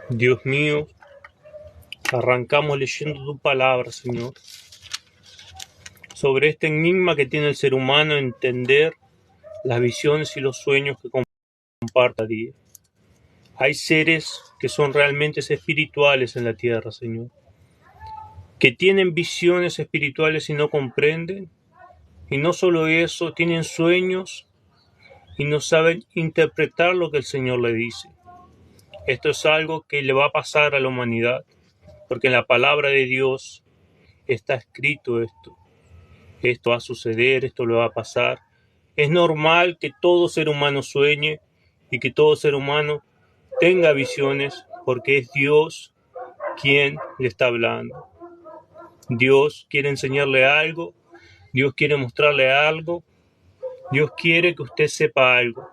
Dios mío, arrancamos leyendo tu palabra, Señor, sobre este enigma que tiene el ser humano, entender las visiones y los sueños que comparte a día. Hay seres que son realmente espirituales en la tierra, Señor, que tienen visiones espirituales y no comprenden, y no solo eso, tienen sueños y no saben interpretar lo que el Señor le dice. Esto es algo que le va a pasar a la humanidad, porque en la palabra de Dios está escrito esto. Esto va a suceder, esto le va a pasar. Es normal que todo ser humano sueñe y que todo ser humano tenga visiones, porque es Dios quien le está hablando. Dios quiere enseñarle algo, Dios quiere mostrarle algo, Dios quiere que usted sepa algo.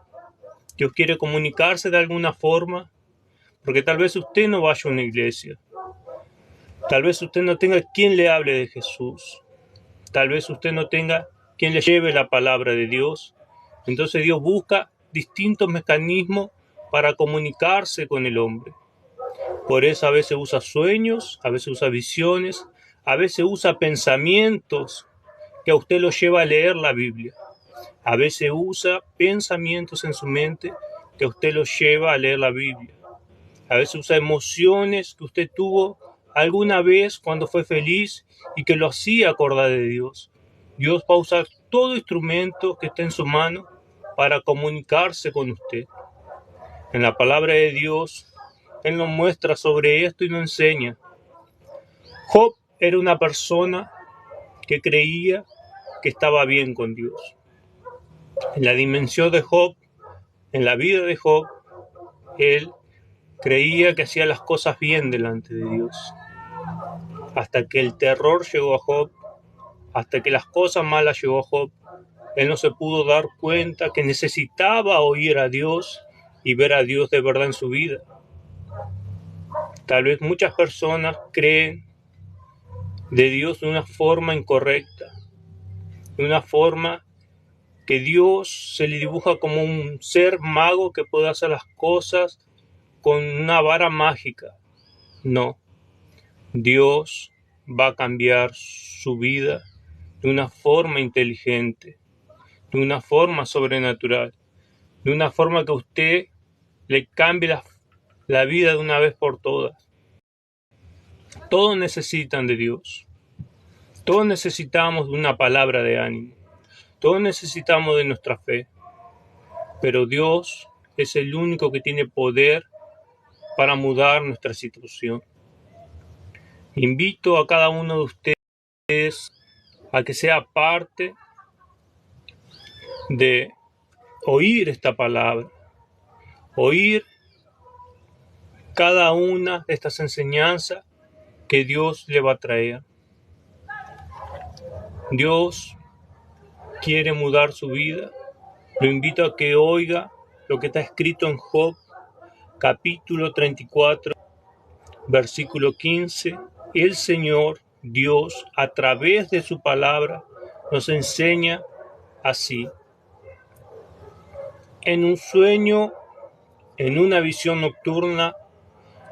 Dios quiere comunicarse de alguna forma, porque tal vez usted no vaya a una iglesia. Tal vez usted no tenga quien le hable de Jesús. Tal vez usted no tenga quien le lleve la palabra de Dios. Entonces Dios busca distintos mecanismos para comunicarse con el hombre. Por eso a veces usa sueños, a veces usa visiones, a veces usa pensamientos que a usted lo lleva a leer la Biblia. A veces usa pensamientos en su mente que a usted lo lleva a leer la Biblia. A veces usa emociones que usted tuvo alguna vez cuando fue feliz y que lo hacía acordar de Dios. Dios va a usar todo instrumento que esté en su mano para comunicarse con usted. En la palabra de Dios, Él nos muestra sobre esto y nos enseña. Job era una persona que creía que estaba bien con Dios. En la dimensión de Job, en la vida de Job, él creía que hacía las cosas bien delante de Dios. Hasta que el terror llegó a Job, hasta que las cosas malas llegó a Job, él no se pudo dar cuenta que necesitaba oír a Dios y ver a Dios de verdad en su vida. Tal vez muchas personas creen de Dios de una forma incorrecta, de una forma que Dios se le dibuja como un ser mago que puede hacer las cosas con una vara mágica. No, Dios va a cambiar su vida de una forma inteligente, de una forma sobrenatural, de una forma que a usted le cambie la vida de una vez por todas. Todos necesitan de Dios. Todos necesitamos de una palabra de ánimo. Todos necesitamos de nuestra fe. Pero Dios es el único que tiene poder para mudar nuestra situación. Invito a cada uno de ustedes a que sea parte de oír esta palabra, oír cada una de estas enseñanzas que Dios le va a traer. Dios quiere mudar su vida. Lo invito a que oiga lo que está escrito en Job, capítulo 34, versículo 15. El Señor Dios, a través de su palabra, nos enseña así. En un sueño, en una visión nocturna,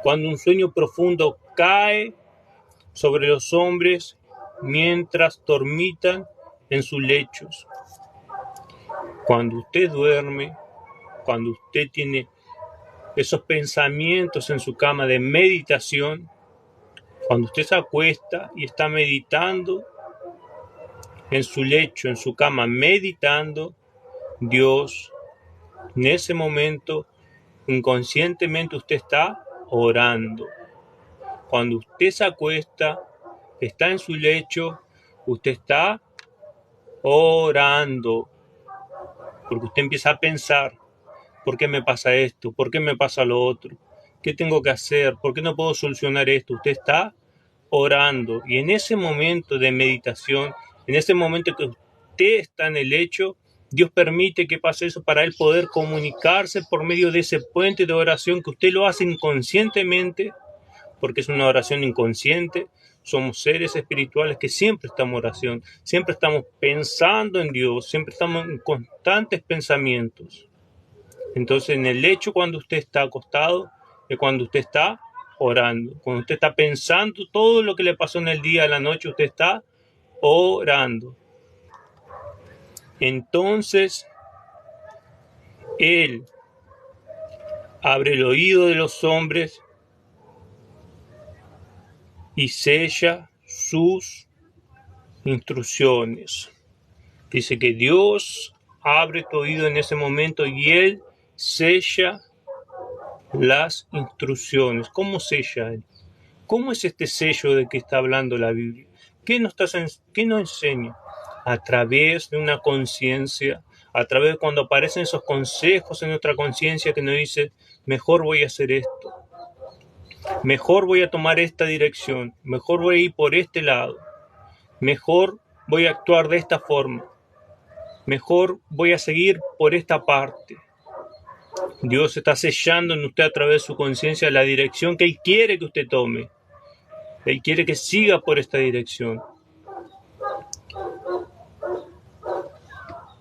cuando un sueño profundo cae sobre los hombres mientras dormitan en sus lechos. Cuando usted duerme, cuando usted tiene esos pensamientos en su cama de meditación, cuando usted se acuesta y está meditando en su lecho, en su cama, meditando, Dios, en ese momento, inconscientemente usted está orando. Cuando usted se acuesta, está en su lecho, usted está orando. Porque usted empieza a pensar, ¿por qué me pasa esto? ¿Por qué me pasa lo otro? ¿Qué tengo que hacer? ¿Por qué no puedo solucionar esto? Usted está orando. Y en ese momento de meditación, en ese momento que usted está en el lecho, Dios permite que pase eso para Él poder comunicarse por medio de ese puente de oración que usted lo hace inconscientemente, porque es una oración inconsciente. somos seres espirituales que siempre estamos en oración, siempre estamos pensando en Dios, siempre estamos en constantes pensamientos. Entonces, en el lecho, cuando usted está acostado, es cuando usted está orando. Cuando usted está pensando todo lo que le pasó en el día, en la noche, usted está orando. Entonces, Él abre el oído de los hombres y sella sus instrucciones. Dice que Dios abre tu oído en ese momento y Él sella las instrucciones. ¿Cómo sella Él? ¿Cómo es este sello de que está hablando la Biblia? ¿Qué nos enseña? A través de una conciencia, a través de cuando aparecen esos consejos en nuestra conciencia que nos dice, mejor voy a hacer esto, mejor voy a tomar esta dirección, mejor voy a ir por este lado, mejor voy a actuar de esta forma, mejor voy a seguir por esta parte. Dios está sellando en usted a través de su conciencia la dirección que Él quiere que usted tome. Él quiere que siga por esta dirección.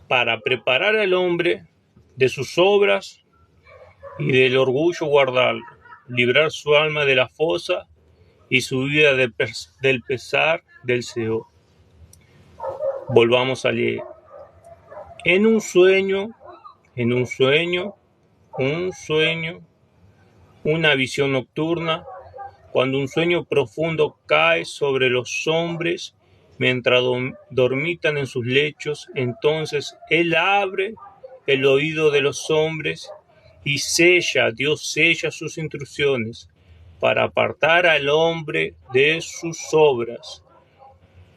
Para preparar al hombre de sus obras y del orgullo guardarlo, librar su alma de la fosa y su vida del pesar del Seol. Volvamos a leer. En un sueño, una visión nocturna, cuando un sueño profundo cae sobre los hombres mientras dormitan en sus lechos, entonces Él abre el oído de los hombres y Dios sella sus instrucciones para apartar al hombre de sus obras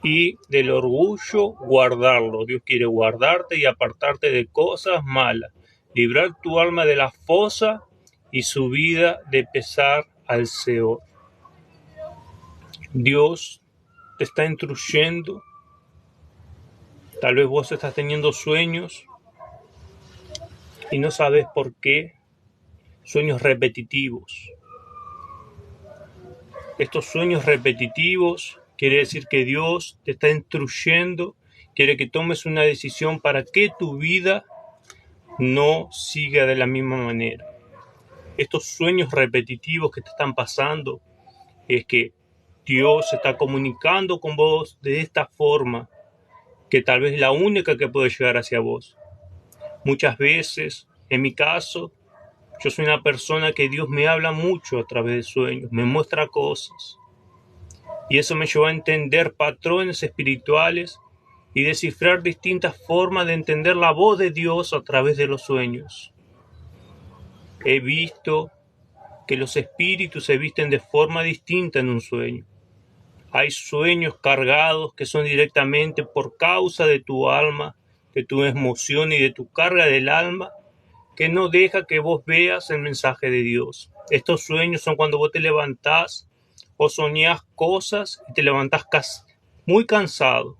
y del orgullo guardarlo. Dios quiere guardarte y apartarte de cosas malas, librar tu alma de la fosa y su vida de pesar al Seol. Dios te está instruyendo. Tal vez vos estás teniendo sueños y no sabes por qué. Sueños repetitivos. Estos sueños repetitivos quiere decir que Dios te está instruyendo, quiere que tomes una decisión para que tu vida no siga de la misma manera. Estos sueños repetitivos que te están pasando es que Dios se está comunicando con vos de esta forma, que tal vez es la única que puede llegar hacia vos. Muchas veces, en mi caso, yo soy una persona que Dios me habla mucho a través de sueños, me muestra cosas. Y eso me llevó a entender patrones espirituales y descifrar distintas formas de entender la voz de Dios a través de los sueños. He visto que los espíritus se visten de forma distinta en un sueño. Hay sueños cargados que son directamente por causa de tu alma, de tu emoción y de tu carga del alma, que no deja que vos veas el mensaje de Dios. Estos sueños son cuando vos te levantás o soñás cosas y te levantás muy cansado.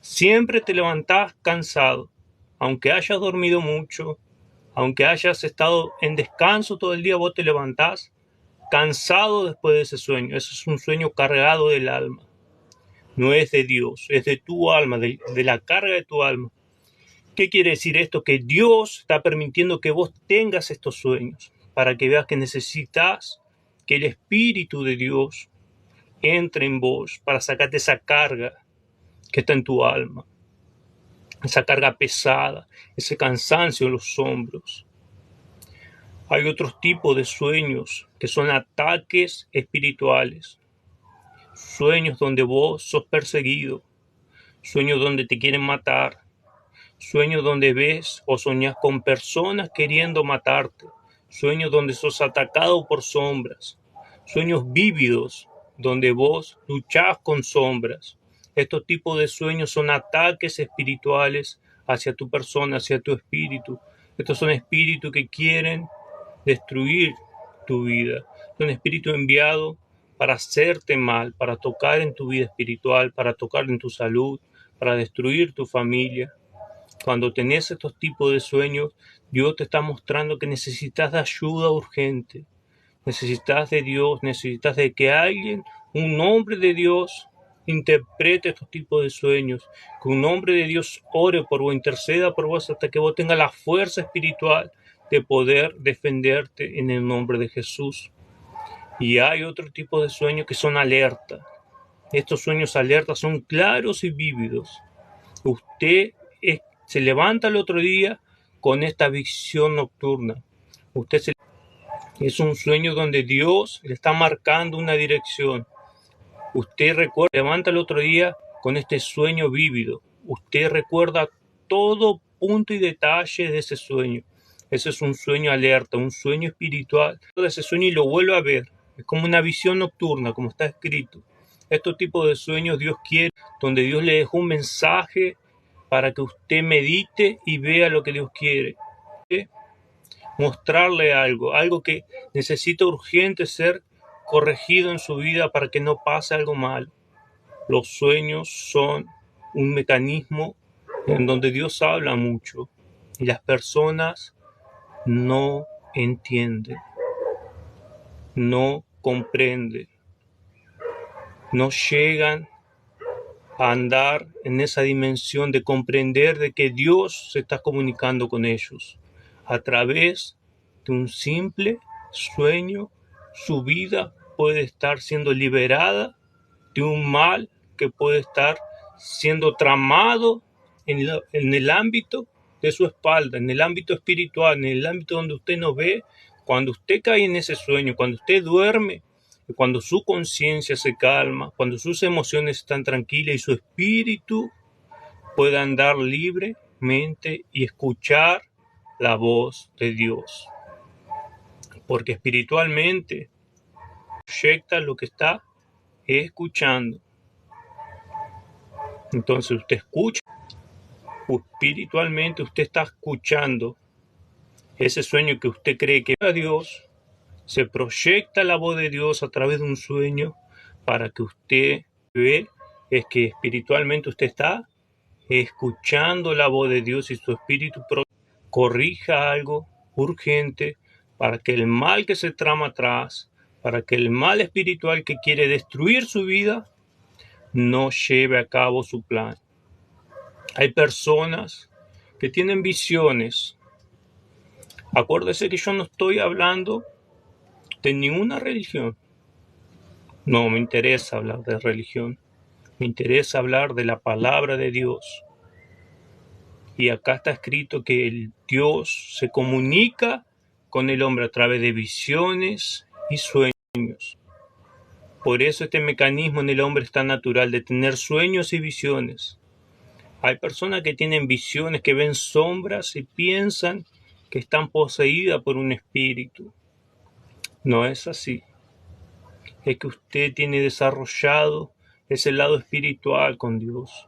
Siempre te levantás cansado, aunque hayas dormido mucho, aunque hayas estado en descanso todo el día, vos te levantás cansado después de ese sueño. Ese es un sueño cargado del alma. No es de Dios, es de tu alma, de la carga de tu alma. ¿Qué quiere decir esto? Que Dios está permitiendo que vos tengas estos sueños para que veas que necesitas que el Espíritu de Dios entre en vos para sacarte esa carga que está en tu alma, esa carga pesada, ese cansancio en los hombros. Hay otros tipos de sueños que son ataques espirituales, sueños donde vos sos perseguido, sueños donde te quieren matar, sueños donde ves o soñás con personas queriendo matarte, sueños donde sos atacado por sombras, sueños vívidos donde vos luchás con sombras. Estos tipos de sueños son ataques espirituales hacia tu persona, hacia tu espíritu. Estos son espíritus que quieren destruir tu vida. Son espíritus enviados para hacerte mal, para tocar en tu vida espiritual, para tocar en tu salud, para destruir tu familia. Cuando tenés estos tipos de sueños, Dios te está mostrando que necesitas de ayuda urgente. Necesitas de Dios, necesitas de que alguien, un hombre de Dios, interprete estos tipos de sueños, que un hombre de Dios ore por vos, interceda por vos hasta que vos tengas la fuerza espiritual de poder defenderte en el nombre de Jesús. Y hay otro tipo de sueños que son alerta. Estos sueños alerta son claros y vívidos. Usted se levanta el otro día con esta visión nocturna. Es un sueño donde Dios le está marcando una dirección. Usted recuerda, levanta el otro día con este sueño vívido. Usted recuerda todo punto y detalle de ese sueño. Ese es un sueño alerta, un sueño espiritual. Todo ese sueño y lo vuelve a ver. Es como una visión nocturna, como está escrito. Estos tipos de sueños Dios quiere, donde Dios le dejó un mensaje para que usted medite y vea lo que Dios quiere. Mostrarle algo que necesita urgente ser corregido en su vida para que no pase algo malo. Los sueños son un mecanismo en donde Dios habla mucho y las personas no entienden, no comprenden, no llegan a andar en esa dimensión de comprender de que Dios se está comunicando con ellos a través de un simple sueño. Su vida puede estar siendo liberada de un mal que puede estar siendo tramado en el ámbito de su espalda, en el ámbito espiritual, en el ámbito donde usted no ve. Cuando usted cae en ese sueño, cuando usted duerme, cuando su conciencia se calma, cuando sus emociones están tranquilas y su espíritu puede andar libremente y escuchar la voz de Dios. Porque espiritualmente proyecta lo que está escuchando. Entonces usted escucha, espiritualmente usted está escuchando ese sueño que usted cree que es a Dios. Se proyecta la voz de Dios a través de un sueño para que usted ve es que espiritualmente usted está escuchando la voz de Dios y su espíritu corrija algo urgente para que el mal que se trama atrás, para que el mal espiritual que quiere destruir su vida no lleve a cabo su plan. Hay personas que tienen visiones. Acuérdese que yo no estoy hablando de ninguna religión. No me interesa hablar de religión. Me interesa hablar de la palabra de Dios. Y acá está escrito que el Dios se comunica con el hombre a través de visiones y sueños. Por eso este mecanismo en el hombre es tan natural de tener sueños y visiones. Hay personas que tienen visiones, que ven sombras y piensan que están poseídas por un espíritu. No es así. Es que usted tiene desarrollado ese lado espiritual con Dios.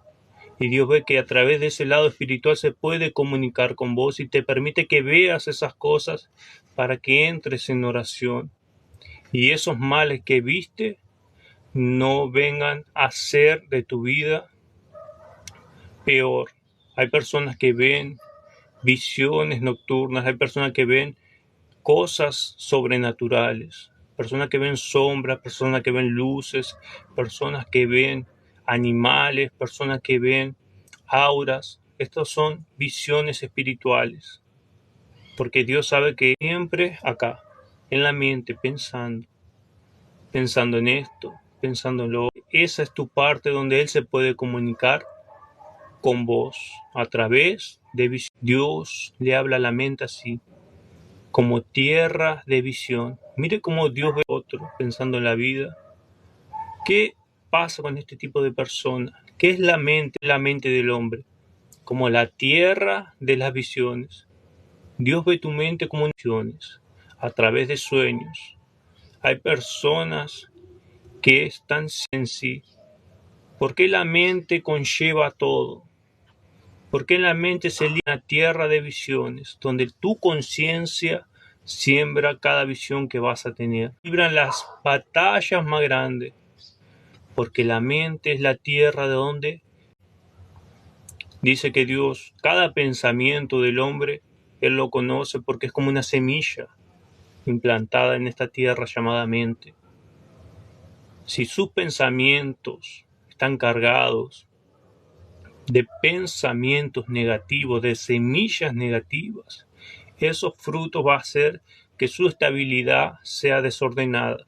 Y Dios ve que a través de ese lado espiritual se puede comunicar con vos y te permite que veas esas cosas para que entres en oración. Y esos males que viste no vengan a ser de tu vida peor. Hay personas que ven visiones nocturnas, hay personas que ven cosas sobrenaturales, personas que ven sombras, personas que ven luces, personas que ven animales, personas que ven auras. Estas son visiones espirituales, porque Dios sabe que siempre acá, en la mente, pensando en esto, pensando en lo otro. Esa es tu parte donde Él se puede comunicar con vos a través de visión. Dios le habla a la mente así, como tierra de visión. Mire cómo Dios ve a otro pensando en la vida. ¿Qué pasa con este tipo de personas? ¿Qué es la mente? La mente del hombre, como la tierra de las visiones. Dios ve tu mente como visiones, a través de sueños. Hay personas que están en sí. ¿Por qué la mente conlleva todo? Porque en la mente se libra una tierra de visiones, donde tu conciencia siembra cada visión que vas a tener. Libran las batallas más grandes, porque la mente es la tierra de donde dice que Dios, cada pensamiento del hombre, Él lo conoce porque es como una semilla. implantada en esta tierra llamada mente, si sus pensamientos están cargados de pensamientos negativos, de semillas negativas, esos frutos va a hacer que su estabilidad sea desordenada.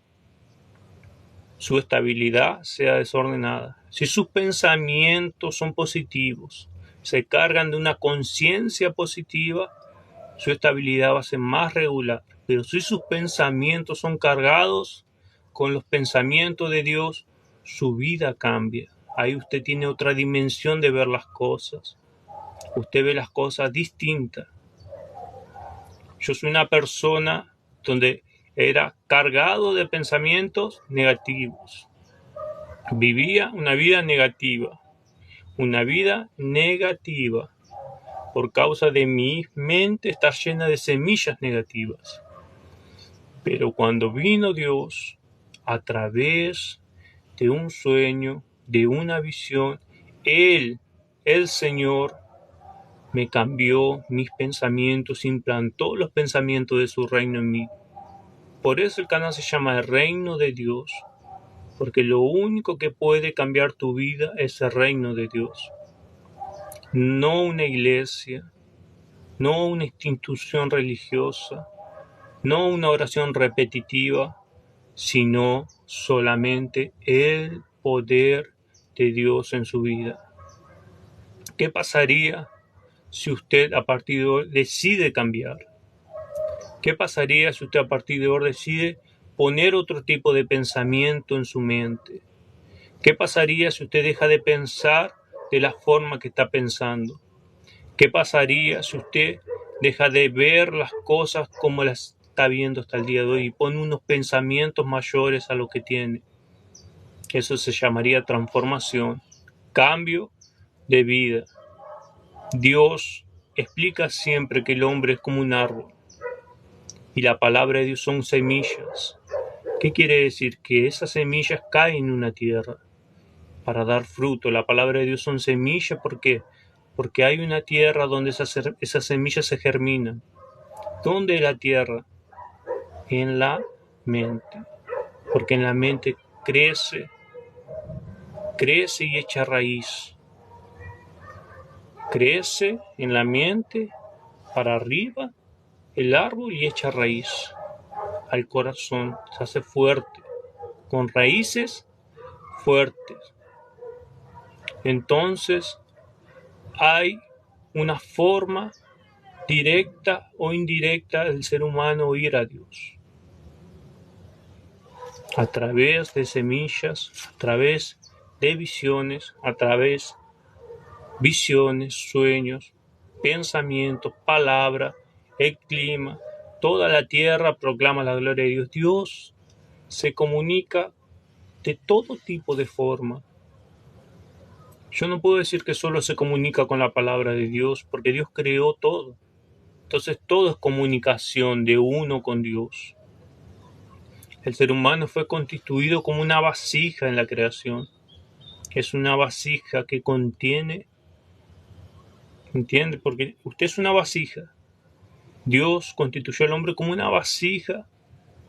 Su estabilidad sea desordenada. Si sus pensamientos son positivos, se cargan de una conciencia positiva, su estabilidad va a ser más regular. Pero si sus pensamientos son cargados con los pensamientos de Dios, su vida cambia. Ahí usted tiene otra dimensión de ver las cosas. Usted ve las cosas distintas. Yo soy una persona donde era cargado de pensamientos negativos. Vivía una vida negativa por causa de mi mente estar llena de semillas negativas. Pero cuando vino Dios a través de un sueño, de una visión, Él, el Señor, me cambió mis pensamientos, implantó los pensamientos de su reino en mí. Por eso el canal se llama El Reino de Dios, porque lo único que puede cambiar tu vida es el reino de Dios. No una iglesia, no una institución religiosa, no una oración repetitiva, sino solamente el poder de Dios en su vida. ¿Qué pasaría si usted a partir de hoy decide cambiar? ¿Qué pasaría si usted a partir de hoy decide poner otro tipo de pensamiento en su mente? ¿Qué pasaría si usted deja de pensar de la forma que está pensando? ¿Qué pasaría si usted deja de ver las cosas como las está viendo hasta el día de hoy y pone unos pensamientos mayores a lo que tiene? Eso se llamaría transformación, cambio de vida. Dios explica siempre que el hombre es como un árbol y la palabra de Dios son semillas. ¿Qué quiere decir? Que esas semillas caen en una tierra para dar fruto. La palabra de Dios son semillas porque hay una tierra donde esas semillas se germinan. ¿Dónde es la tierra? En la mente. Porque en la mente crece y echa raíz. Crece en la mente para arriba el árbol y echa raíz al corazón. Se hace fuerte, con raíces fuertes. Entonces hay una forma directa o indirecta del ser humano oír a Dios. A través de semillas, a través de visiones, sueños, pensamientos, palabra, el clima, toda la tierra proclama la gloria de Dios. Dios se comunica de todo tipo de forma. Yo no puedo decir que solo se comunica con la palabra de Dios, porque Dios creó todo. Entonces todo es comunicación de uno con Dios. El ser humano fue constituido como una vasija en la creación. Es una vasija que contiene, ¿entiende? Porque usted es una vasija. Dios constituyó al hombre como una vasija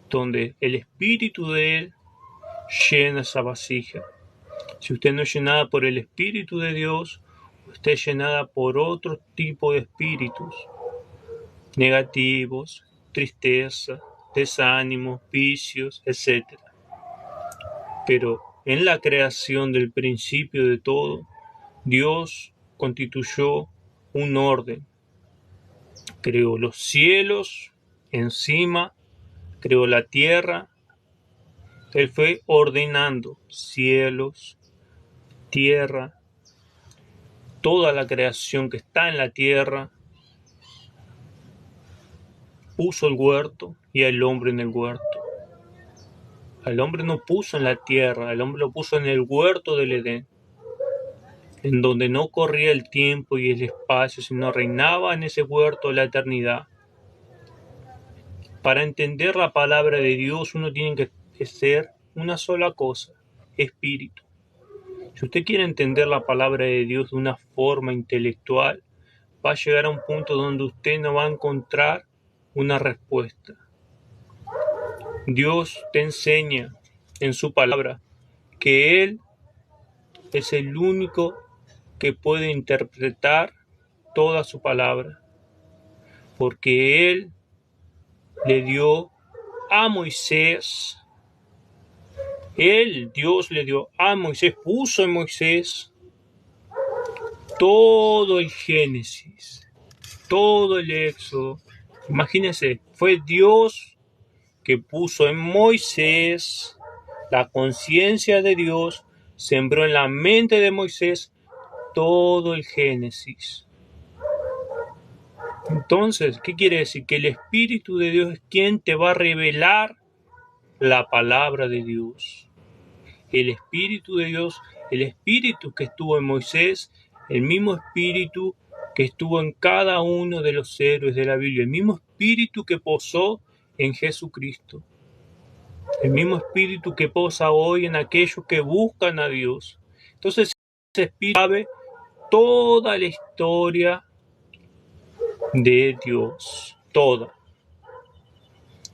donde el espíritu de él llena esa vasija. Si usted no es llenada por el espíritu de Dios, usted es llenada por otro tipo de espíritus negativos, tristeza, desánimo, vicios, etc. Pero en la creación del principio de todo, Dios constituyó un orden. Creó los cielos encima, creó la tierra. Él fue ordenando cielos, tierra, toda la creación que está en la tierra. Puso el huerto y al hombre en el huerto. Al hombre no puso en la tierra, al hombre lo puso en el huerto del Edén, en donde no corría el tiempo y el espacio, sino reinaba en ese huerto la eternidad. Para entender la palabra de Dios uno tiene que ser una sola cosa, espíritu. Si usted quiere entender la palabra de Dios de una forma intelectual, va a llegar a un punto donde usted no va a encontrar una respuesta. Dios te enseña en su palabra que Él es el único que puede interpretar toda su palabra, porque Él le dio a Moisés, Dios le dio a Moisés, puso en Moisés todo el Génesis, todo el Éxodo. Imagínense, fue Dios que puso en Moisés la conciencia de Dios, sembró en la mente de Moisés todo el Génesis. Entonces, ¿qué quiere decir? Que el Espíritu de Dios es quien te va a revelar la palabra de Dios. El Espíritu de Dios, el Espíritu que estuvo en Moisés, el mismo Espíritu que estuvo en cada uno de los héroes de la Biblia, el mismo Espíritu que posó en Jesucristo, el mismo Espíritu que posa hoy en aquellos que buscan a Dios. Entonces, ese Espíritu sabe toda la historia de Dios, toda.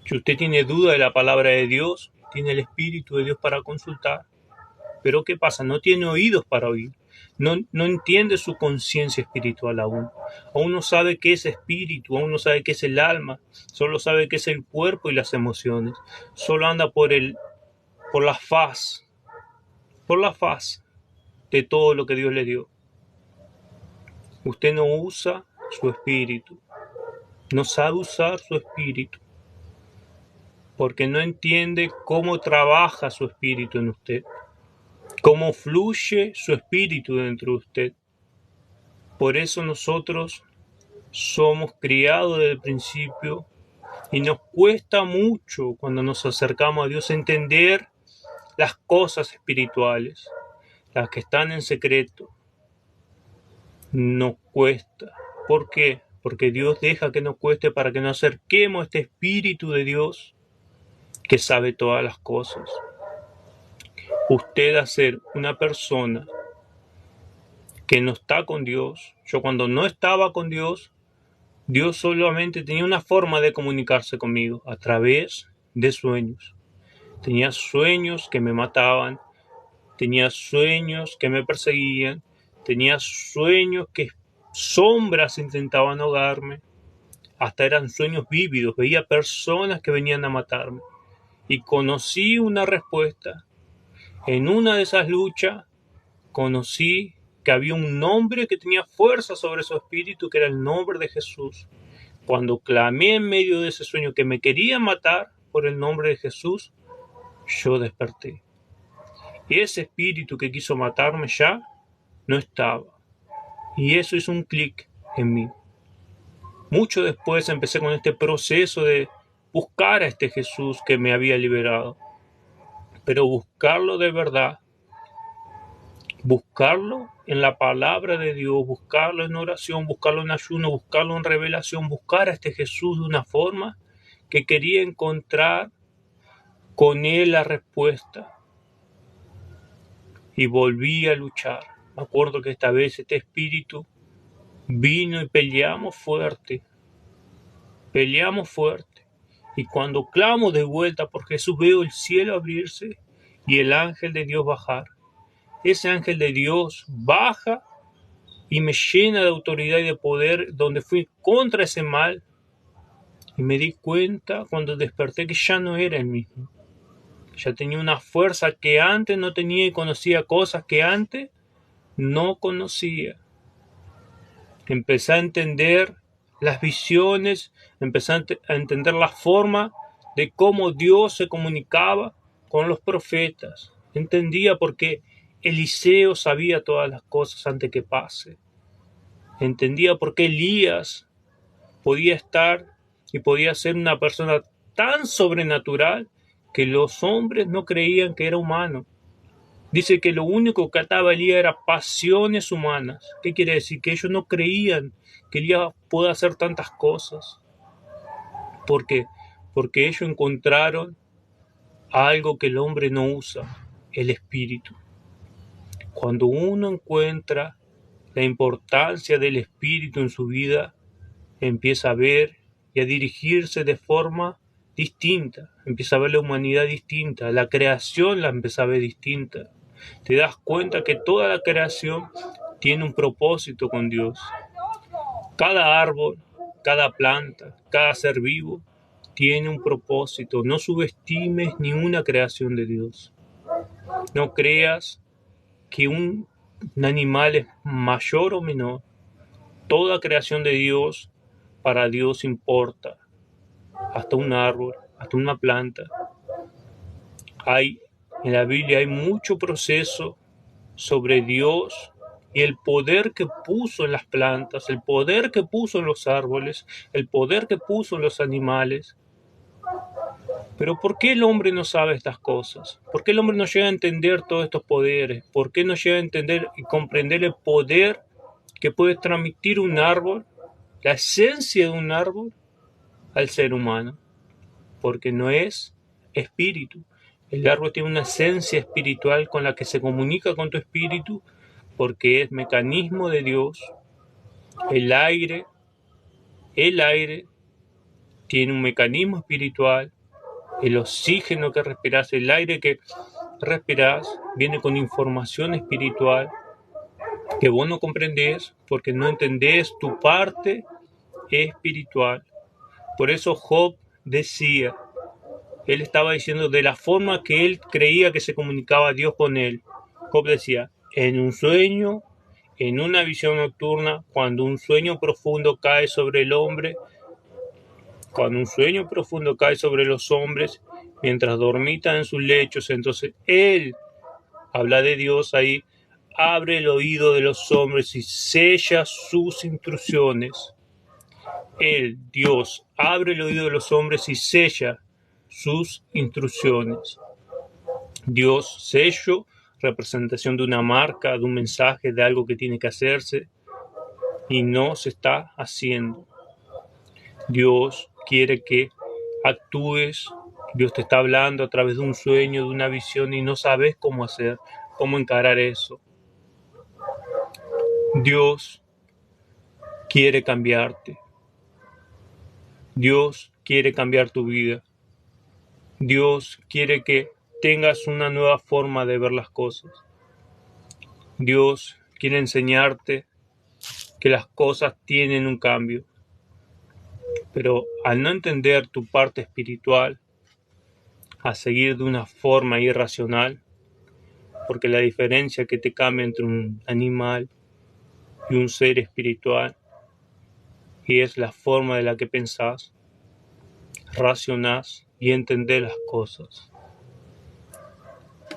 Si usted tiene duda de la palabra de Dios, tiene el Espíritu de Dios para consultar. Pero ¿qué pasa? No tiene oídos para oír. No entiende su conciencia espiritual aún. Aún no sabe qué es espíritu, aún no sabe qué es el alma. Solo sabe qué es el cuerpo y las emociones. Solo anda por la faz de todo lo que Dios le dio. Usted no usa su espíritu. No sabe usar su espíritu. Porque no entiende cómo trabaja su espíritu en usted. Cómo fluye su espíritu dentro de usted. Por eso nosotros somos criados desde el principio y nos cuesta mucho cuando nos acercamos a Dios entender las cosas espirituales, las que están en secreto. Nos cuesta. ¿Por qué? Porque Dios deja que nos cueste para que nos acerquemos a este Espíritu de Dios que sabe todas las cosas. Usted, a ser una persona que no está con Dios, yo cuando no estaba con Dios solamente tenía una forma de comunicarse conmigo, a través de sueños. Tenía sueños que me mataban, tenía sueños que me perseguían, tenía sueños que sombras intentaban ahogarme, hasta eran sueños vívidos, veía personas que venían a matarme. Y conocí una respuesta. En una de esas luchas conocí que había un nombre que tenía fuerza sobre su espíritu, que era el nombre de Jesús. Cuando clamé en medio de ese sueño que me querían matar por el nombre de Jesús, yo desperté. Y ese espíritu que quiso matarme ya no estaba. Y eso hizo un clic en mí. Mucho después empecé con este proceso de buscar a este Jesús que me había liberado. Pero buscarlo de verdad, buscarlo en la palabra de Dios, buscarlo en oración, buscarlo en ayuno, buscarlo en revelación, buscar a este Jesús de una forma que quería encontrar con él la respuesta. Y volví a luchar. Me acuerdo que esta vez este espíritu vino y peleamos fuerte. Y cuando clamo de vuelta por Jesús, veo el cielo abrirse y el ángel de Dios bajar. Ese ángel de Dios baja y me llena de autoridad y de poder, donde fui contra ese mal. Y me di cuenta cuando desperté que ya no era el mismo. Ya tenía una fuerza que antes no tenía y conocía cosas que antes no conocía. Empecé a entender las visiones, empecé a entender la forma de cómo Dios se comunicaba con los profetas. Entendía por qué Eliseo sabía todas las cosas antes que pase. Entendía por qué Elías podía estar y podía ser una persona tan sobrenatural que los hombres no creían que era humano. Dice que lo único que ataba a Elías era pasiones humanas. ¿Qué quiere decir? Que ellos no creían que Elías pueda hacer tantas cosas. ¿Por qué? Porque ellos encontraron algo que el hombre no usa, el espíritu. Cuando uno encuentra la importancia del espíritu en su vida, empieza a ver y a dirigirse de forma distinta, empieza a ver la humanidad distinta, la creación la empieza a ver distinta. Te das cuenta que toda la creación tiene un propósito con Dios. Cada árbol, cada planta, cada ser vivo tiene un propósito. No subestimes ninguna creación de Dios. No creas que un animal es mayor o menor. Toda creación de Dios, para Dios importa. Hasta un árbol, hasta una planta. En la Biblia hay mucho proceso sobre Dios y el poder que puso en las plantas, el poder que puso en los árboles, el poder que puso en los animales. Pero ¿por qué el hombre no sabe estas cosas? ¿Por qué el hombre no llega a entender todos estos poderes? ¿Por qué no llega a entender y comprender el poder que puede transmitir un árbol, la esencia de un árbol, al ser humano? Porque no es espíritu. El árbol tiene una esencia espiritual con la que se comunica con tu espíritu, porque es mecanismo de Dios. El aire tiene un mecanismo espiritual. El oxígeno que respiras, el aire que respiras, viene con información espiritual que vos no comprendés porque no entendés tu parte espiritual. Por eso Job decía, él estaba diciendo de la forma que él creía que se comunicaba Dios con él. Job decía, en un sueño, en una visión nocturna, cuando un sueño profundo cae sobre el hombre, cuando un sueño profundo cae sobre los hombres, mientras dormitan en sus lechos, entonces él, habla de Dios ahí, abre el oído de los hombres y sella sus instrucciones. Él, Dios, abre el oído de los hombres y sella sus instrucciones. Dios, sello, representación de una marca, de un mensaje, de algo que tiene que hacerse y no se está haciendo. Dios quiere que actúes, Dios te está hablando a través de un sueño, de una visión y no sabes cómo hacer, cómo encarar eso. Dios quiere cambiarte. Dios quiere cambiar tu vida. Dios quiere que tengas una nueva forma de ver las cosas. Dios quiere enseñarte que las cosas tienen un cambio. Pero al no entender tu parte espiritual, a seguir de una forma irracional, porque la diferencia que te cambia entre un animal y un ser espiritual y es la forma de la que pensás, racionás y entendés las cosas.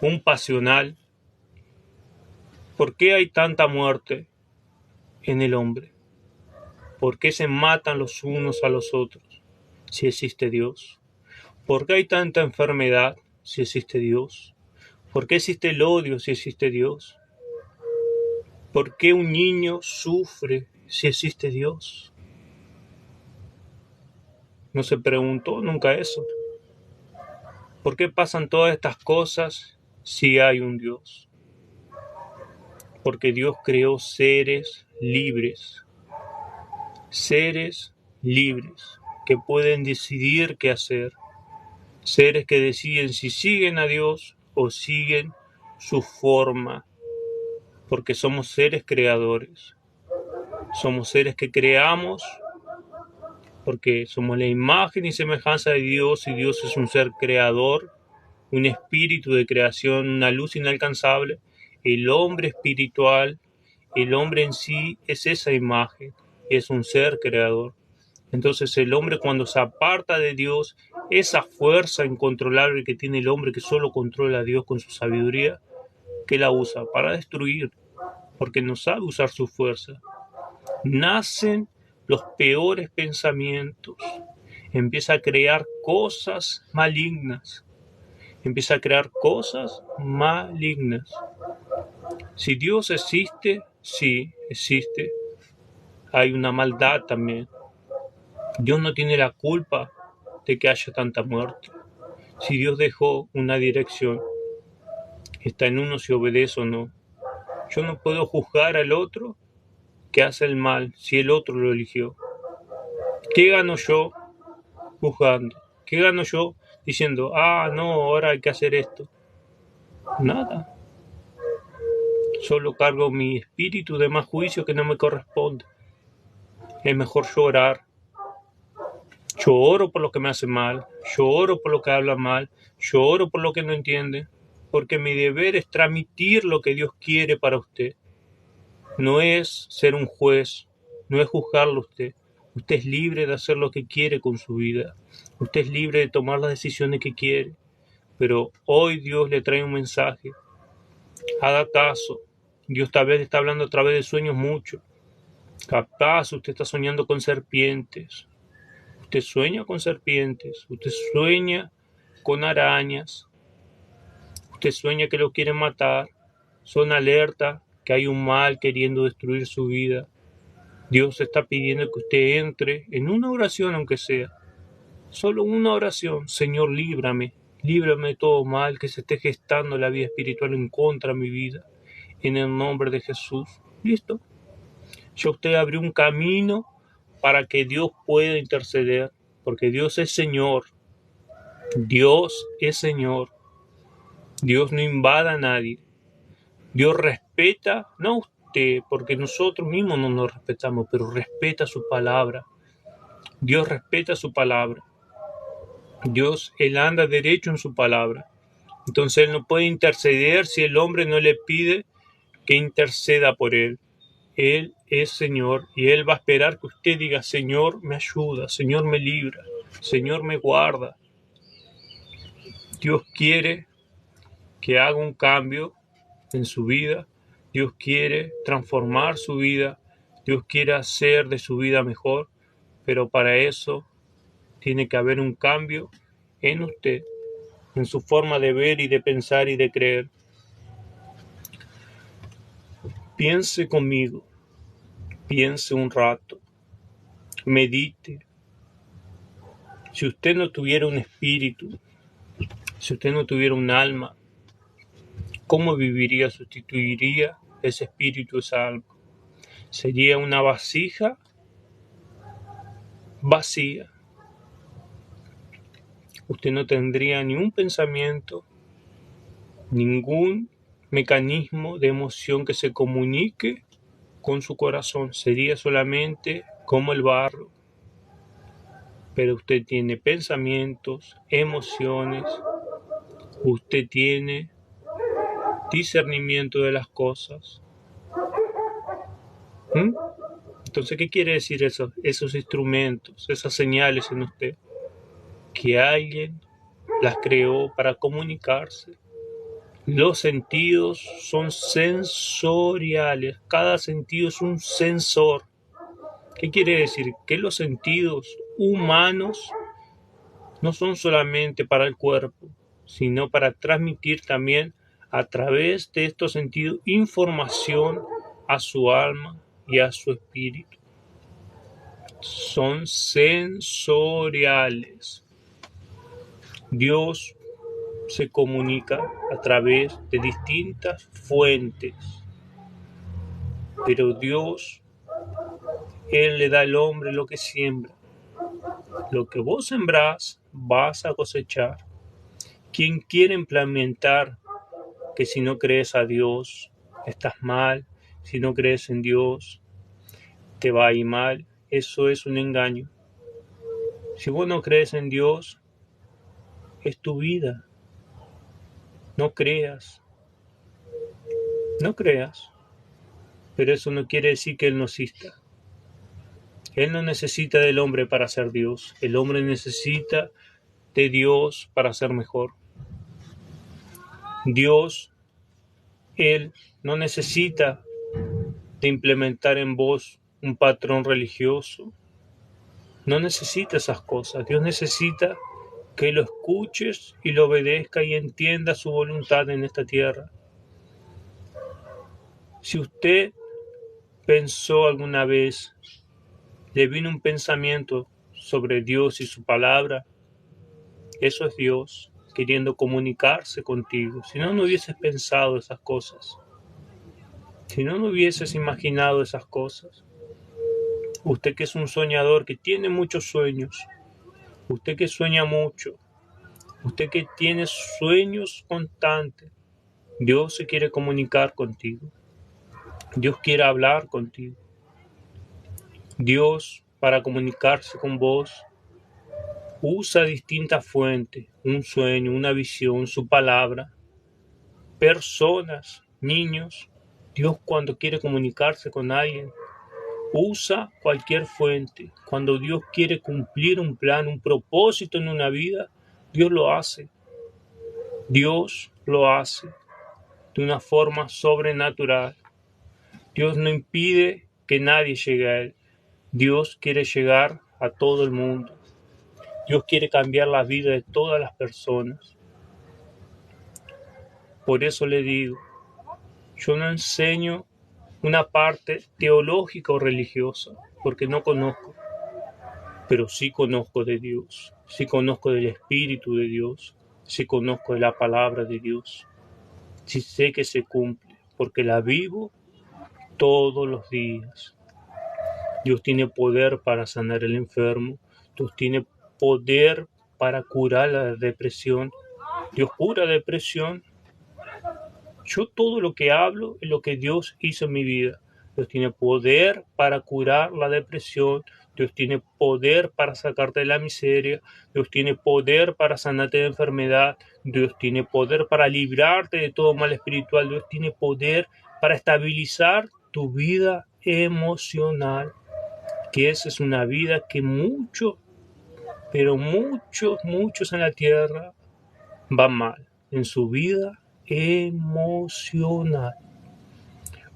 Un pasional, ¿por qué hay tanta muerte en el hombre? ¿Por qué se matan los unos a los otros si existe Dios? ¿Por qué hay tanta enfermedad si existe Dios? ¿Por qué existe el odio si existe Dios? ¿Por qué un niño sufre si existe Dios? ¿No se preguntó nunca eso? ¿Por qué pasan todas estas cosas si hay un Dios? Porque Dios creó seres libres que pueden decidir qué hacer, seres que deciden si siguen a Dios o siguen su forma, porque somos seres creadores, somos seres que creamos porque somos la imagen y semejanza de Dios y Dios es un ser creador, un espíritu de creación, una luz inalcanzable. El hombre espiritual, el hombre en sí es esa imagen, es un ser creador. Entonces el hombre cuando se aparta de Dios, esa fuerza incontrolable que tiene el hombre que solo controla a Dios con su sabiduría, que la usa para destruir, porque no sabe usar su fuerza. Nacen los peores pensamientos, empieza a crear cosas malignas, Si Dios existe, sí, existe, hay una maldad también. Dios no tiene la culpa de que haya tanta muerte. Si Dios dejó una dirección, está en uno si obedece o no. Yo no puedo juzgar al otro que hace el mal si el otro lo eligió. ¿Qué gano yo juzgando? ¿Qué gano yo diciendo, no, ahora hay que hacer esto? Nada. Solo cargo mi espíritu de más juicio que no me corresponde. Es mejor llorar. Yo oro por lo que me hace mal, yo oro por lo que habla mal, yo oro por lo que no entiende, porque mi deber es transmitir lo que Dios quiere para usted. No es ser un juez, no es juzgarlo a usted. Usted es libre de hacer lo que quiere con su vida. Usted es libre de tomar las decisiones que quiere. Pero hoy Dios le trae un mensaje. Haga caso. Dios tal vez está hablando a través de sueños mucho. Capaz usted está soñando con serpientes. Usted sueña con serpientes. Usted sueña con arañas. Usted sueña que lo quieren matar. Son alerta que hay un mal queriendo destruir su vida. Dios está pidiendo que usted entre en una oración, aunque sea. Solo una oración. Señor, líbrame. Líbrame de todo mal que se esté gestando la vida espiritual en contra de mi vida. En el nombre de Jesús. ¿Listo? Ya usted abrió un camino para que Dios pueda interceder. Porque Dios es Señor. Dios es Señor. Dios no invada a nadie. Dios respeta, no a usted, porque nosotros mismos no nos respetamos, pero respeta su palabra. Dios respeta su palabra. Dios, Él anda derecho en su palabra. Entonces Él no puede interceder si el hombre no le pide que interceda por Él. Él es Señor y Él va a esperar que usted diga, Señor me ayuda, Señor me libra, Señor me guarda. Dios quiere que haga un cambio en su vida. Dios quiere transformar su vida. Dios quiere hacer de su vida mejor. Pero para eso tiene que haber un cambio en usted, en su forma de ver y de pensar y de creer. Piense conmigo. Piense un rato. Medite. Si usted no tuviera un espíritu, si usted no tuviera un alma, ¿cómo viviría? ¿Sustituiría ese espíritu, esa alma? Sería una vasija vacía. Usted no tendría ni un pensamiento, ningún mecanismo de emoción que se comunique con su corazón. Sería solamente como el barro. Pero usted tiene pensamientos, emociones, usted tiene discernimiento de las cosas. Entonces, ¿qué quiere decir eso? Esos instrumentos, esas señales en usted, que alguien las creó para comunicarse. Los sentidos son sensoriales, cada sentido es un sensor. ¿Qué quiere decir? Que los sentidos humanos no son solamente para el cuerpo, sino para transmitir también a través de estos sentidos información a su alma y a su espíritu. Son sensoriales. Dios se comunica a través de distintas fuentes, pero Dios, Él le da al hombre lo que siembra. Lo que vos sembrás, vas a cosechar. Quien quiere implementar que si no crees a Dios, estás mal, si no crees en Dios, te va a ir mal, eso es un engaño. Si vos no crees en Dios, es tu vida. No creas. No creas. Pero eso no quiere decir que Él no exista. Él no necesita del hombre para ser Dios. El hombre necesita de Dios para ser mejor. Dios, Él no necesita de implementar en vos un patrón religioso. No necesita esas cosas. Dios necesita que lo escuches y lo obedezca y entienda su voluntad en esta tierra. Si usted pensó alguna vez, le vino un pensamiento sobre Dios y su palabra, eso es Dios queriendo comunicarse contigo. Si no, no hubieses pensado esas cosas. Si no, no hubieses imaginado esas cosas. Usted que es un soñador, que tiene muchos sueños, usted que sueña mucho, usted que tiene sueños constantes, Dios se quiere comunicar contigo. Dios quiere hablar contigo. Dios, para comunicarse con vos, usa distintas fuentes, un sueño, una visión, su palabra, personas, niños. Dios cuando quiere comunicarse con alguien, usa cualquier fuente. Cuando Dios quiere cumplir un plan, un propósito en una vida, Dios lo hace. Dios lo hace de una forma sobrenatural. Dios no impide que nadie llegue a Él. Dios quiere llegar a todo el mundo. Dios quiere cambiar la vida de todas las personas. Por eso le digo, yo no enseño una parte teológica o religiosa, porque no conozco, pero sí conozco de Dios, sí conozco del Espíritu de Dios, sí conozco de la palabra de Dios, sí sé que se cumple, porque la vivo todos los días. Dios tiene poder para sanar el enfermo, Dios tiene poder para curar la depresión, Dios cura depresión. Yo todo lo que hablo es lo que Dios hizo en mi vida. Dios tiene poder para curar la depresión. Dios tiene poder para sacarte de la miseria. Dios tiene poder para sanarte de enfermedad. Dios tiene poder para librarte de todo mal espiritual. Dios tiene poder para estabilizar tu vida emocional. Que esa es una vida que muchos, pero muchos en la tierra van mal en su vida emocional.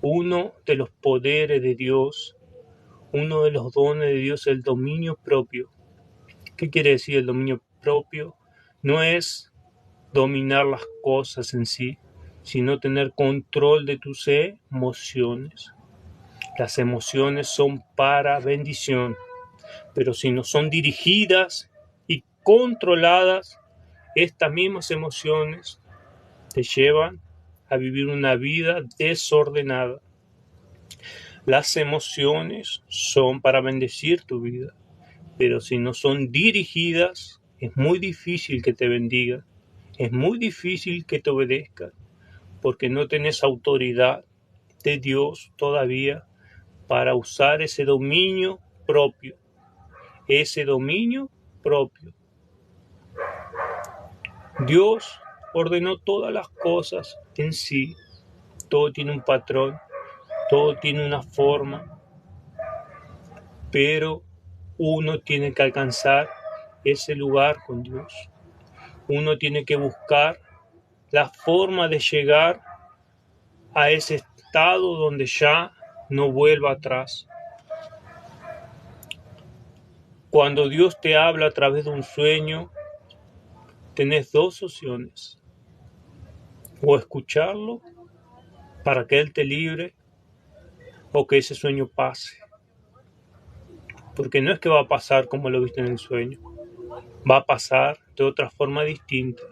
Uno de los poderes de Dios, uno de los dones de Dios es el dominio propio. ¿Qué quiere decir el dominio propio? No es dominar las cosas en sí, sino tener control de tus emociones. Las emociones son para bendición, pero si no son dirigidas y controladas, estas mismas emociones te llevan a vivir una vida desordenada. Las emociones son para bendecir tu vida, pero si no son dirigidas, es muy difícil que te bendiga, es muy difícil que te obedezca, porque no tenés autoridad de Dios todavía para usar ese dominio propio, ese dominio propio. Dios ordenó todas las cosas en sí, todo tiene un patrón, todo tiene una forma, pero uno tiene que alcanzar ese lugar con Dios. Uno tiene que buscar la forma de llegar a ese estado donde ya no vuelva atrás. Cuando Dios te habla a través de un sueño, tenés dos opciones: o escucharlo para que Él te libre, o que ese sueño pase. Porque no es que va a pasar como lo viste en el sueño, va a pasar de otra forma distinta.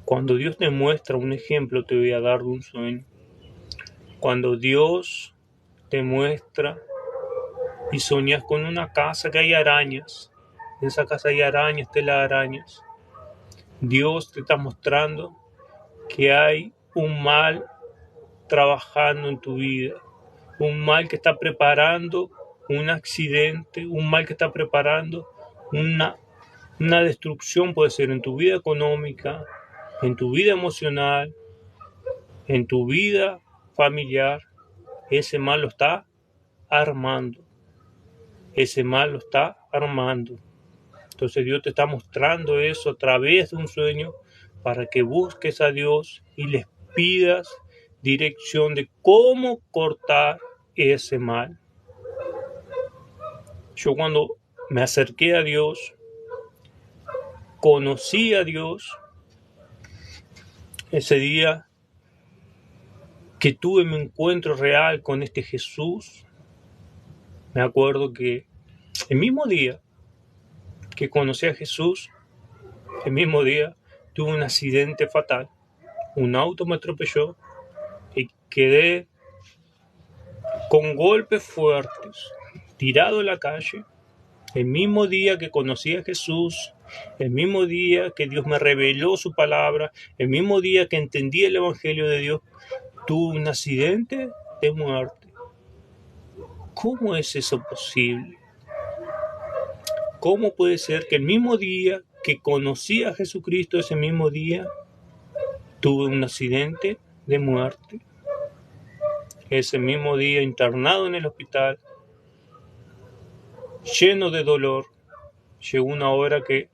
Cuando Dios te muestra un ejemplo, te voy a dar de un sueño. Cuando Dios te muestra y soñas con una casa que hay arañas, en esa casa hay arañas, telarañas, Dios te está mostrando que hay un mal trabajando en tu vida, un mal que está preparando un accidente, un mal que está preparando una destrucción, puede ser en tu vida económica, en tu vida emocional, en tu vida familiar. Ese mal lo está armando. Ese mal lo está armando. Entonces Dios te está mostrando eso a través de un sueño para que busques a Dios y les pidas dirección de cómo cortar ese mal. Yo cuando me acerqué a Dios, conocí a Dios, ese día que tuve mi encuentro real con este Jesús, me acuerdo que el mismo día que conocí a Jesús, el mismo día tuve un accidente fatal. Un auto me atropelló y quedé con golpes fuertes, tirado en la calle, El mismo día que conocí a Jesús, el mismo día que Dios me reveló su palabra, el mismo día que entendí el Evangelio de Dios, tuve un accidente de muerte. ¿Cómo es eso posible? ¿Cómo puede ser que el mismo día que conocí a Jesucristo, ese mismo día, tuve un accidente de muerte? Ese mismo día internado en el hospital, lleno de dolor, llegó una hora que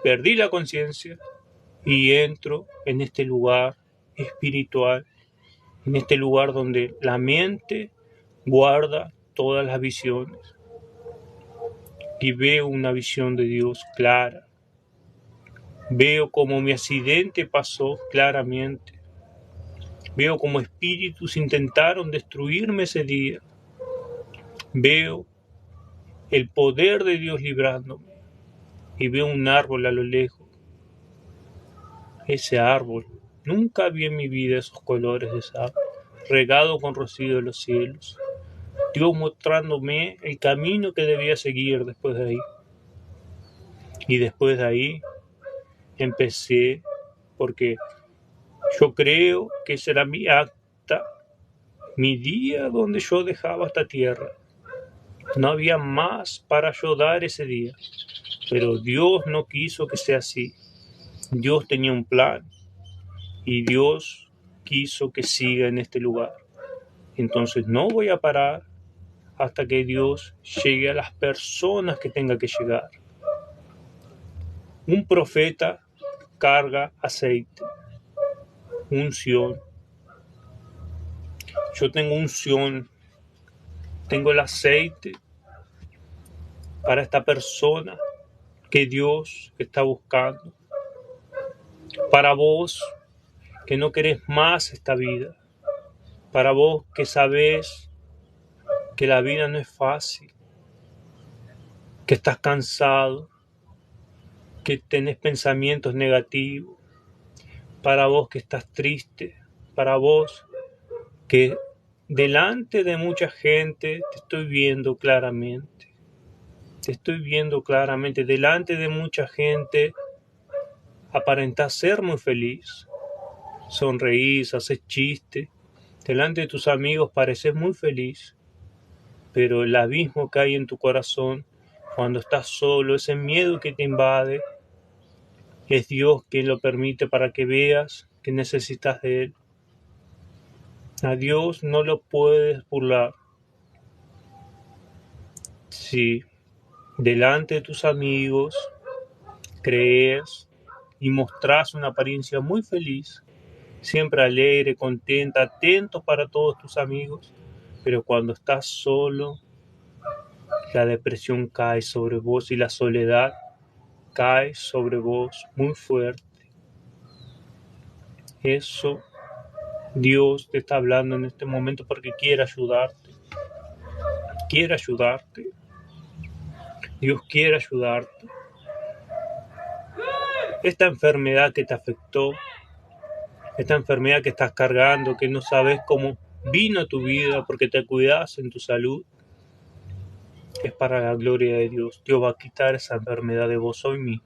perdí la conciencia y entro en este lugar espiritual, en este lugar donde la mente guarda todas las visiones y veo una visión de Dios clara. Veo cómo mi accidente pasó claramente. Veo cómo espíritus intentaron destruirme ese día. Veo el poder de Dios librándome y veo un árbol a lo lejos. Ese árbol, nunca vi en mi vida esos colores de ese árbol, regado con rocío de los cielos. Dios mostrándome el camino que debía seguir después de ahí. Y después de ahí empecé, porque yo creo que ese era mi acta, mi día donde yo dejaba esta tierra. No había más para yo dar ese día, pero Dios no quiso que sea así. Dios tenía un plan y Dios quiso que siga en este lugar. Entonces no voy a parar hasta que Dios llegue a las personas que tenga que llegar. Un profeta carga aceite, unción. Yo tengo unción, tengo el aceite para esta persona que Dios está buscando. Para vos que no querés más esta vida. Para vos que sabés que la vida no es fácil, que estás cansado, que tenés pensamientos negativos. Para vos que estás triste. Para vos que delante de mucha gente te estoy viendo claramente. Te estoy viendo claramente. Delante de mucha gente aparentás ser muy feliz. Sonreís, haces chistes. Delante de tus amigos pareces muy feliz. Pero el abismo que hay en tu corazón cuando estás solo, ese miedo que te invade, es Dios quien lo permite para que veas que necesitas de Él. A Dios no lo puedes burlar. Si delante de tus amigos crees y mostrás una apariencia muy feliz, siempre alegre, contenta, atento para todos tus amigos, pero cuando estás solo, la depresión cae sobre vos y la soledad cae sobre vos muy fuerte. Eso Dios te está hablando en este momento porque quiere ayudarte. Quiere ayudarte. Dios quiere ayudarte. Esta enfermedad que te afectó, esta enfermedad que estás cargando, que no sabes cómo vino a tu vida porque te cuidas en tu salud, es para la gloria de Dios. Dios va a quitar esa enfermedad de vos hoy mismo.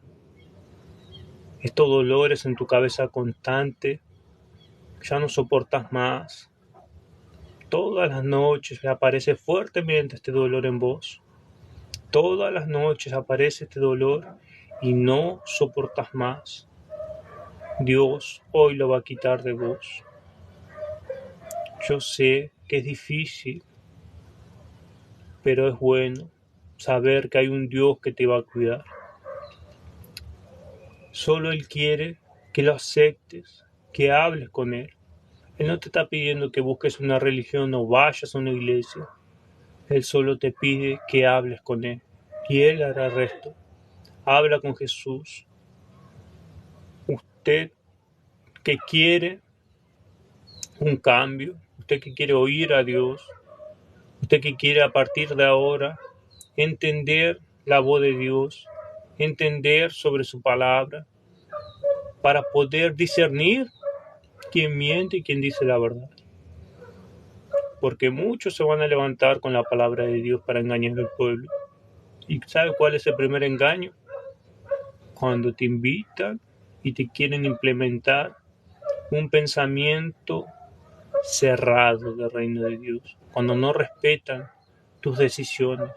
Estos dolores en tu cabeza constante, ya no soportas más. Todas las noches aparece fuertemente este dolor en vos. Todas las noches aparece este dolor y no soportas más. Dios hoy lo va a quitar de vos. Yo sé que es difícil, pero es bueno saber que hay un Dios que te va a cuidar. Solo Él quiere que lo aceptes, que hables con Él. Él no te está pidiendo que busques una religión o vayas a una iglesia. Él solo te pide que hables con Él y Él hará el resto. Habla con Jesús. Usted que quiere un cambio, usted que quiere oír a Dios, usted que quiere a partir de ahora entender la voz de Dios, entender sobre su palabra, para poder discernir quién miente y quién dice la verdad. Porque muchos se van a levantar con la palabra de Dios para engañar al pueblo. ¿Y sabe cuál es el primer engaño? Cuando te invitan y te quieren implementar un pensamiento cerrado del reino de Dios. Cuando no respetan tus decisiones.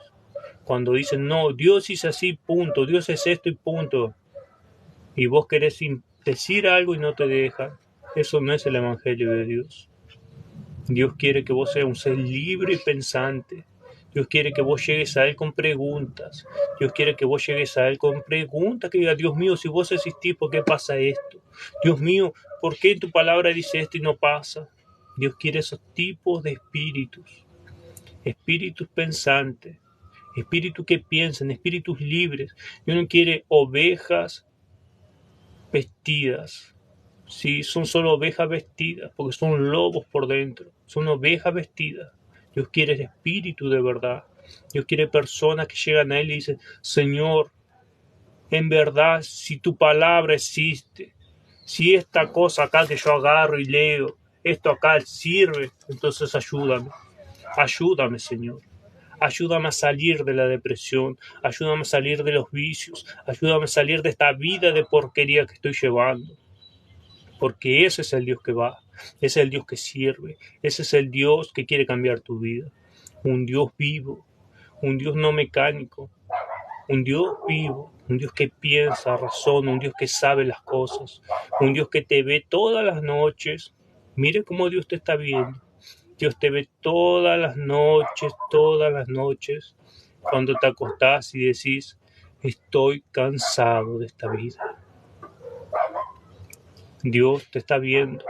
Cuando dicen, no, Dios es así, punto. Dios es esto y punto. Y vos querés decir algo y no te dejan. Eso no es el Evangelio de Dios. Dios quiere que vos seas un ser libre y pensante. Dios quiere que vos llegues a Él con preguntas. Dios quiere que vos llegues a Él con preguntas, que diga, Dios mío, si vos existís, ¿por qué pasa esto? Dios mío, ¿por qué tu palabra dice esto y no pasa? Dios quiere esos tipos de espíritus. Espíritus pensantes. Espíritus que piensan, espíritus libres. Dios no quiere ovejas vestidas. Sí, son solo ovejas vestidas, porque son lobos por dentro. Son ovejas vestidas. Dios quiere el espíritu de verdad. Dios quiere personas que llegan a Él y dicen, Señor, en verdad, si tu palabra existe, si esta cosa acá que yo agarro y leo, esto acá sirve, entonces ayúdame. Ayúdame, Señor. Ayúdame a salir de la depresión, ayúdame a salir de los vicios, ayúdame a salir de esta vida de porquería que estoy llevando. Porque ese es el Dios que va, ese es el Dios que sirve, ese es el Dios que quiere cambiar tu vida. Un Dios vivo, un Dios no mecánico, un Dios vivo, un Dios que piensa, razona, un Dios que sabe las cosas, un Dios que te ve todas las noches. Mire cómo Dios te está viendo. Dios te ve todas las noches, cuando te acostás y decís, estoy cansado de esta vida. Dios te está viendo.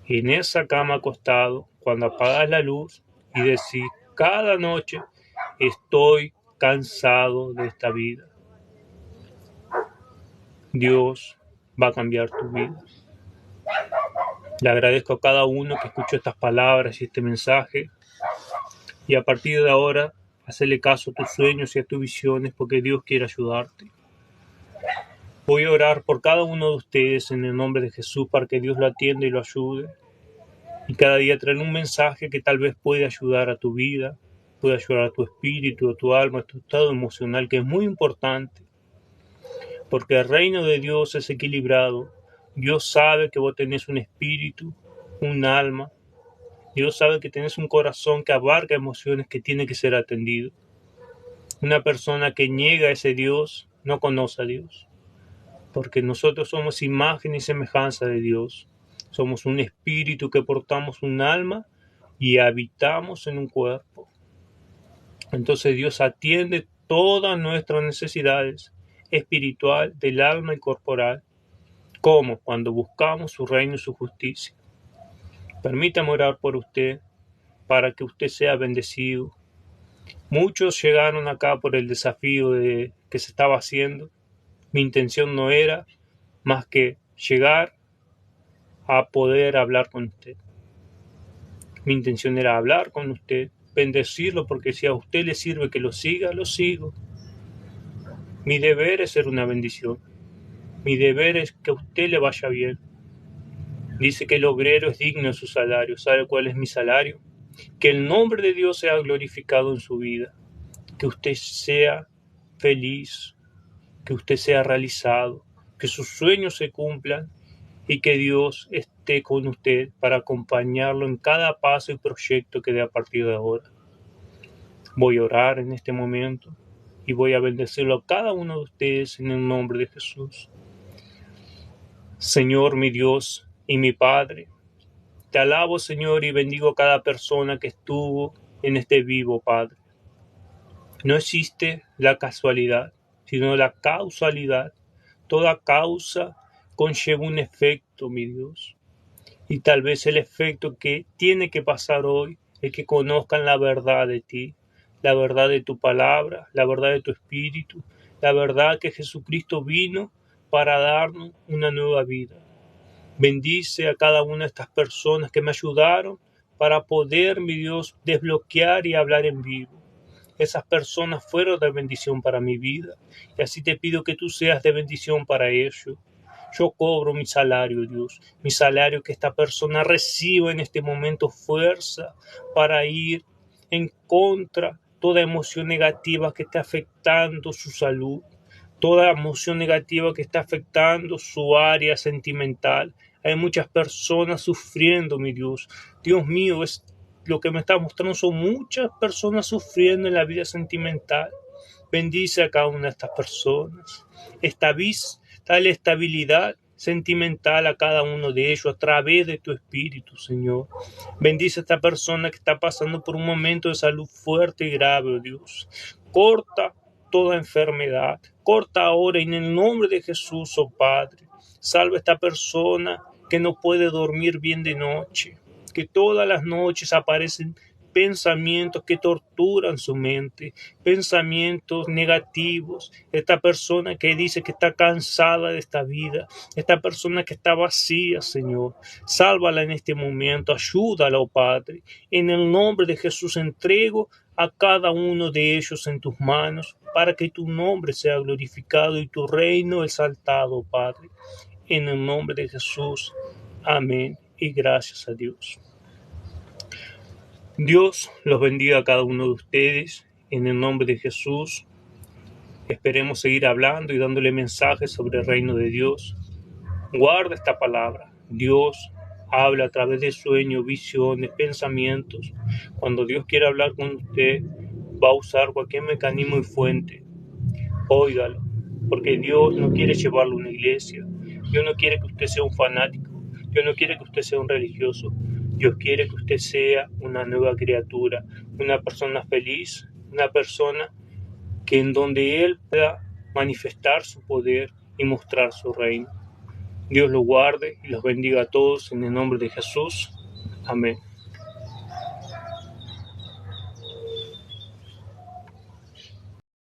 En esa cama acostado, cuando apagas la luz y decís cada noche, estoy cansado de esta vida. Dios va a cambiar tu vida. Le agradezco a cada uno que escuchó estas palabras y este mensaje. Y a partir de ahora, hacerle caso a tus sueños y a tus visiones, porque Dios quiere ayudarte. Voy a orar por cada uno de ustedes en el nombre de Jesús para que Dios lo atienda y lo ayude. Y cada día traer un mensaje que tal vez pueda ayudar a tu vida, puede ayudar a tu espíritu, a tu alma, a tu estado emocional, que es muy importante. Porque el reino de Dios es equilibrado. Dios sabe que vos tenés un espíritu, un alma. Dios sabe que tenés un corazón que abarca emociones que tiene que ser atendido. Una persona que niega a ese Dios no conoce a Dios. Porque nosotros somos imagen y semejanza de Dios. Somos un espíritu que portamos un alma y habitamos en un cuerpo. Entonces Dios atiende todas nuestras necesidades espiritual, del alma y corporal, como cuando buscamos su reino y su justicia. Permítame orar por usted para que usted sea bendecido. Muchos llegaron acá por el desafío que se estaba haciendo. Mi intención no era más que llegar a poder hablar con usted. Mi intención era hablar con usted, bendecirlo, porque si a usted le sirve que lo siga, lo sigo. Mi deber es ser una bendición. Mi deber es que a usted le vaya bien. Dice que el obrero es digno de su salario. ¿Sabe cuál es mi salario? Que el nombre de Dios sea glorificado en su vida. Que usted sea feliz, que usted sea realizado, que sus sueños se cumplan y que Dios esté con usted para acompañarlo en cada paso y proyecto que dé a partir de ahora. Voy a orar en este momento y voy a bendecirlo a cada uno de ustedes en el nombre de Jesús. Señor, mi Dios y mi Padre, te alabo, Señor, y bendigo a cada persona que estuvo en este vivo, Padre. No existe la casualidad, sino la causalidad. Toda causa conlleva un efecto, mi Dios. Y tal vez el efecto que tiene que pasar hoy es que conozcan la verdad de ti, la verdad de tu palabra, la verdad de tu espíritu, la verdad que Jesucristo vino para darnos una nueva vida. Bendice a cada una de estas personas que me ayudaron para poder, mi Dios, desbloquear y hablar en vivo. Esas personas fueron de bendición para mi vida y así te pido que tú seas de bendición para ellos. Yo cobro mi salario, Dios, mi salario, que esta persona reciba en este momento fuerza para ir en contra toda emoción negativa que esté afectando su salud, toda emoción negativa que está afectando su área sentimental. Hay muchas personas sufriendo, mi Dios. Dios mío, es lo que me está mostrando, son muchas personas sufriendo en la vida sentimental. Bendice a cada una de estas personas. Dale estabilidad sentimental a cada uno de ellos a través de tu Espíritu, Señor. Bendice a esta persona que está pasando por un momento de salud fuerte y grave, oh Dios. Corta toda enfermedad. Corta ahora en el nombre de Jesús, oh Padre. Salva a esta persona que no puede dormir bien de noche, que todas las noches aparecen pensamientos que torturan su mente, pensamientos negativos. Esta persona que dice que está cansada de esta vida, esta persona que está vacía, Señor, sálvala en este momento, ayúdala, oh Padre. En el nombre de Jesús entrego a cada uno de ellos en tus manos, para que tu nombre sea glorificado y tu reino exaltado, Padre. En el nombre de Jesús. Amén. Y gracias a Dios. Dios los bendiga a cada uno de ustedes. En el nombre de Jesús. Esperemos seguir hablando y dándole mensajes sobre el reino de Dios. Guarda esta palabra. Dios habla a través de sueños, visiones, pensamientos. Cuando Dios quiere hablar con usted, va a usar cualquier mecanismo y fuente. Óigalo, porque Dios no quiere llevarlo a una iglesia. Dios no quiere que usted sea un fanático. Dios no quiere que usted sea un religioso. Dios quiere que usted sea una nueva criatura, una persona feliz, una persona que en donde Él pueda manifestar su poder y mostrar su reino. Dios los guarde y los bendiga a todos en el nombre de Jesús. Amén.